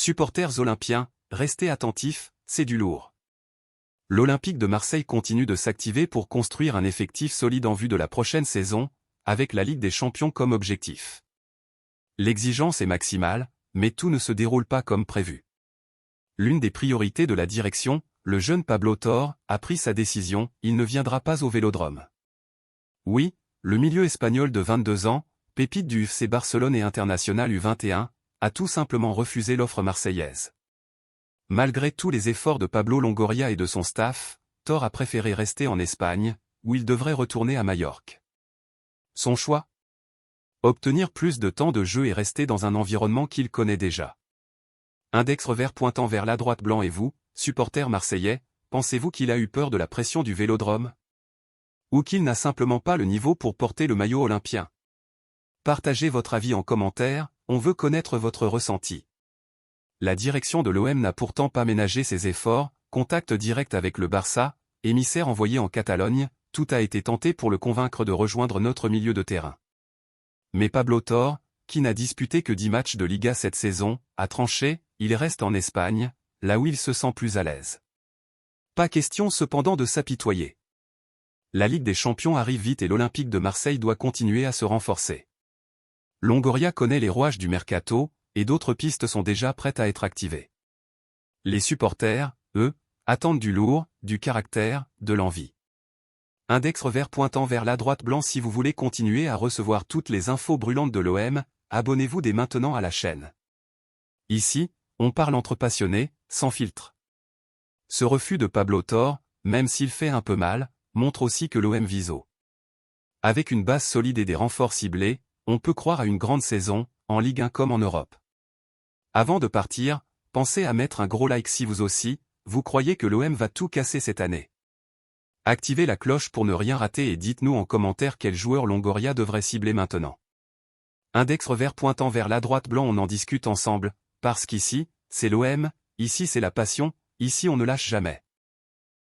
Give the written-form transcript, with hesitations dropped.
Supporters olympiens, restez attentifs, c'est du lourd. L'Olympique de Marseille continue de s'activer pour construire un effectif solide en vue de la prochaine saison, avec la Ligue des Champions comme objectif. L'exigence est maximale, mais tout ne se déroule pas comme prévu. L'une des priorités de la direction, le jeune Pablo Torre, a pris sa décision, il ne viendra pas au Vélodrome. Oui, le milieu espagnol de 22 ans, pépite du FC Barcelone et international U21, a tout simplement refusé l'offre marseillaise. Malgré tous les efforts de Pablo Longoria et de son staff, Torre a préféré rester en Espagne, où il devrait retourner à Majorque. Son choix ? Obtenir plus de temps de jeu et rester dans un environnement qu'il connaît déjà. Index revers pointant vers la droite blanc et vous, supporter marseillais, pensez-vous qu'il a eu peur de la pression du Vélodrome ? Ou qu'il n'a simplement pas le niveau pour porter le maillot olympien ? Partagez votre avis en commentaire, on veut connaître votre ressenti. La direction de l'OM n'a pourtant pas ménagé ses efforts, contact direct avec le Barça, émissaire envoyé en Catalogne, tout a été tenté pour le convaincre de rejoindre notre milieu de terrain. Mais Pablo Torre, qui n'a disputé que 10 matchs de Liga cette saison, a tranché, il reste en Espagne, là où il se sent plus à l'aise. Pas question cependant de s'apitoyer. La Ligue des Champions arrive vite et l'Olympique de Marseille doit continuer à se renforcer. Longoria connaît les rouages du mercato, et d'autres pistes sont déjà prêtes à être activées. Les supporters, eux, attendent du lourd, du caractère, de l'envie. Index revers pointant vers la droite blanc. Si vous voulez continuer à recevoir toutes les infos brûlantes de l'OM, abonnez-vous dès maintenant à la chaîne. Ici, on parle entre passionnés, sans filtre. Ce refus de Pablo Torre, même s'il fait un peu mal, montre aussi que l'OM vise haut. Avec une base solide et des renforts ciblés, on peut croire à une grande saison, en Ligue 1 comme en Europe. Avant de partir, pensez à mettre un gros like si vous aussi, vous croyez que l'OM va tout casser cette année. Activez la cloche pour ne rien rater et dites-nous en commentaire quel joueur Longoria devrait cibler maintenant. Index revers pointant vers la droite blanc. On en discute ensemble, parce qu'ici, c'est l'OM, ici c'est la passion, ici on ne lâche jamais.